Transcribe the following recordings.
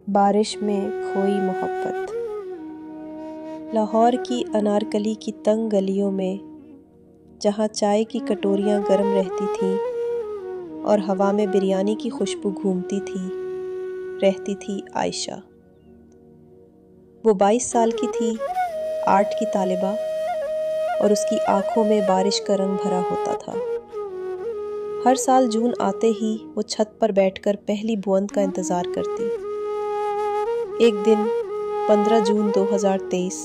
بارش میں کھوئی محبت۔ لاہور کی انارکلی کی تنگ گلیوں میں جہاں چائے کی کٹوریاں گرم رہتی تھیں اور ہوا میں بریانی کی خوشبو گھومتی تھی، رہتی تھی عائشہ۔ وہ 22 سال کی تھی، آرٹ کی طالبہ، اور اس کی آنکھوں میں بارش کا رنگ بھرا ہوتا تھا۔ ہر سال جون آتے ہی وہ چھت پر بیٹھ کر پہلی بوند کا انتظار کرتی۔ ایک دن 15 جون 2023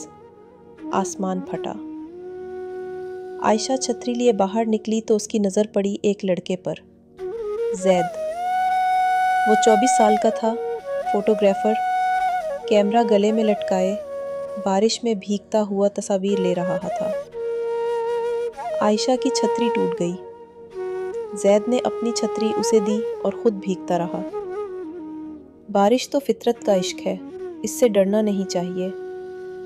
آسمان پھٹا۔ عائشہ چھتری لیے باہر نکلی تو اس کی نظر پڑی ایک لڑکے پر، زید۔ وہ 24 سال کا تھا، فوٹوگرافر، کیمرہ گلے میں لٹکائے، بارش میں بھیگتا ہوا تصاویر لے رہا تھا۔ عائشہ کی چھتری ٹوٹ گئی۔ زید نے اپنی چھتری اسے دی اور خود بھیگتا رہا۔ بارش تو فطرت کا عشق ہے، اس سے ڈرنا نہیں چاہیے،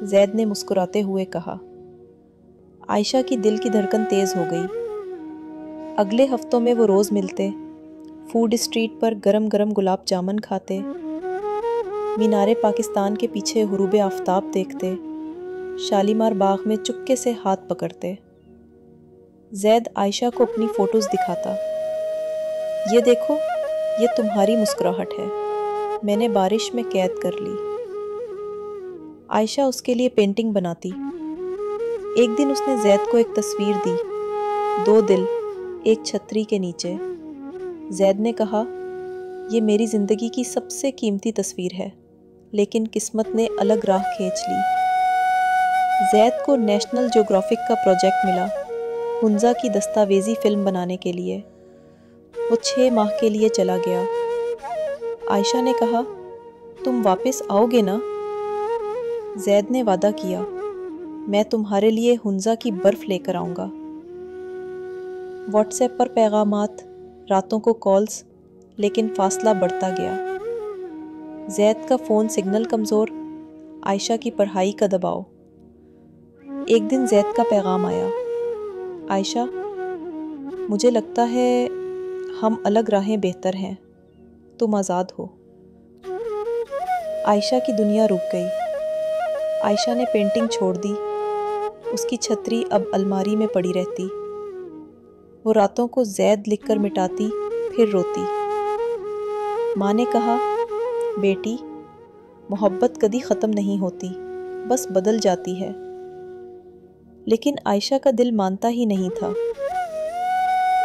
زید نے مسکراتے ہوئے کہا۔ عائشہ کی دل کی دھڑکن تیز ہو گئی۔ اگلے ہفتوں میں وہ روز ملتے، فوڈ اسٹریٹ پر گرم گرم گلاب جامن کھاتے، مینار پاکستان کے پیچھے غروب آفتاب دیکھتے، شالیمار باغ میں چپکے سے ہاتھ پکڑتے۔ زید عائشہ کو اپنی فوٹوز دکھاتا۔ یہ دیکھو، یہ تمہاری مسکراہٹ ہے، میں نے بارش میں قید کر لی۔ عائشہ اس کے لیے پینٹنگ بناتی۔ ایک دن اس نے زید کو ایک تصویر دی، 2 دل ایک چھتری کے نیچے۔ زید نے کہا، یہ میری زندگی کی سب سے قیمتی تصویر ہے، لیکن قسمت نے الگ راہ کھینچ لی۔ زید کو نیشنل جیوگرافک کا پروجیکٹ ملا، ہنزا کی دستاویزی فلم بنانے کے لیے۔ وہ 6 ماہ کے لیے چلا گیا۔ عائشہ نے کہا، تم واپس آؤ گے نا؟ زید نے وعدہ کیا، میں تمہارے لیے ہنزا کی برف لے کر آؤں گا۔ واٹس ایپ پر پیغامات، راتوں کو کالز، لیکن فاصلہ بڑھتا گیا۔ زید کا فون سگنل کمزور، عائشہ کی پڑھائی کا دباؤ۔ ایک دن زید کا پیغام آیا، عائشہ، مجھے لگتا ہے ہم الگ راہیں بہتر ہیں، تم آزاد ہو۔ عائشہ کی دنیا رک گئی۔ عائشہ نے پینٹنگ چھوڑ دی، اس کی چھتری اب الماری میں پڑی رہتی۔ وہ راتوں کو زید لکھ کر مٹاتی، پھر روتی۔ ماں نے کہا، بیٹی، محبت کبھی ختم نہیں ہوتی، بس بدل جاتی ہے۔ لیکن عائشہ کا دل مانتا ہی نہیں تھا۔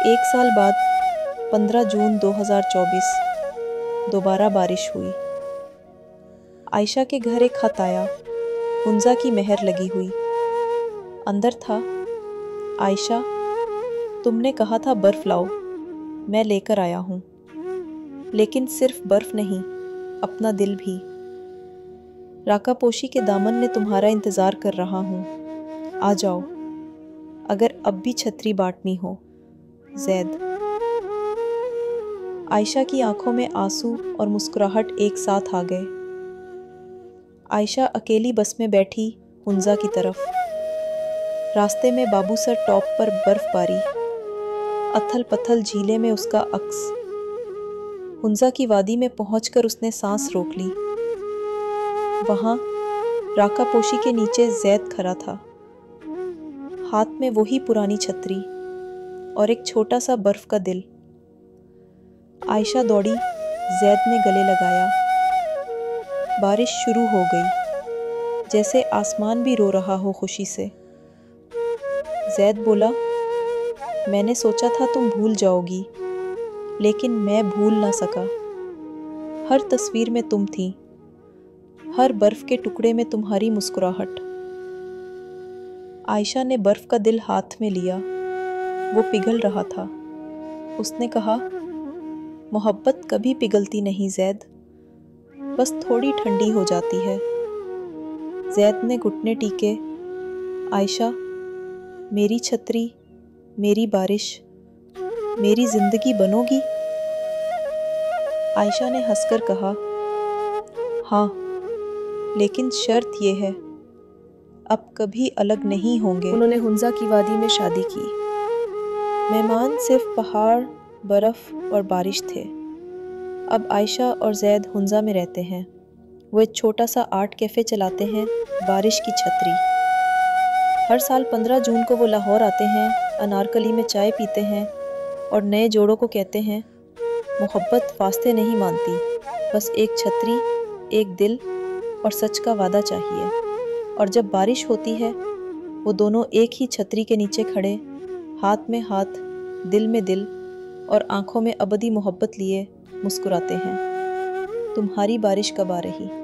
1 سال بعد 15 جون 2024 دوبارہ بارش ہوئی۔ عائشہ کے گھر ایک خط آیا، ہنزا کی مہر لگی ہوئی۔ اندر تھا، عائشہ، تم نے کہا تھا برف لاؤ، میں لے کر آیا ہوں، لیکن صرف برف نہیں، اپنا دل بھی۔ راکا پوشی کے دامن نے تمہارا انتظار کر رہا ہوں، آ جاؤ، اگر اب بھی چھتری بانٹنی ہو، زید۔ عائشہ کی آنکھوں میں آنسو اور مسکراہٹ ایک ساتھ آ گئے۔ عائشہ اکیلی بس میں بیٹھی، ہنزا کی طرف۔ راستے میں بابو سر ٹاپ پر برف باری، اتھل پتھل جھیلے میں اس کا عکس۔ ہنزا کی وادی میں پہنچ کر اس نے سانس روک لی۔ وہاں راکا پوشی کے نیچے زید کھڑا تھا، ہاتھ میں وہی پرانی چھتری اور ایک چھوٹا سا برف کا دل۔ عائشہ دوڑی، زید نے گلے لگایا۔ بارش شروع ہو گئی، جیسے آسمان بھی رو رہا ہو خوشی سے۔ زید بولا، میں نے سوچا تھا تم بھول جاؤ گی، لیکن میں بھول نہ سکا۔ ہر تصویر میں تم تھی، ہر برف کے ٹکڑے میں تمہاری مسکراہٹ۔ عائشہ نے برف کا دل ہاتھ میں لیا، وہ پگھل رہا تھا۔ اس نے کہا، محبت کبھی پگھلتی نہیں زید، بس تھوڑی ٹھنڈی ہو جاتی ہے۔ زید نے گھٹنے ٹیکے، عائشہ، میری چھتری، میری بارش، میری زندگی بنو گی؟ عائشہ نے ہنس کر کہا، ہاں، لیکن شرط یہ ہے، اب کبھی الگ نہیں ہوں گے۔ انہوں نے ہنزا کی وادی میں شادی کی۔ مہمان صرف پہاڑ، برف اور بارش تھے۔ اب عائشہ اور زید ہنزا میں رہتے ہیں۔ وہ ایک چھوٹا سا آرٹ کیفے چلاتے ہیں، بارش کی چھتری۔ ہر سال 15 جون کو وہ لاہور آتے ہیں، انارکلی میں چائے پیتے ہیں اور نئے جوڑوں کو کہتے ہیں محبت فاصلے نہیں مانتی، بس ایک چھتری، ایک دل اور سچ کا وعدہ چاہیے۔ اور جب بارش ہوتی ہے وہ دونوں ایک ہی چھتری کے نیچے کھڑے، ہاتھ میں ہاتھ، دل میں دل اور آنکھوں میں ابدی محبت لیے مسکراتے ہیں۔ تمہاری بارش کب آ رہی؟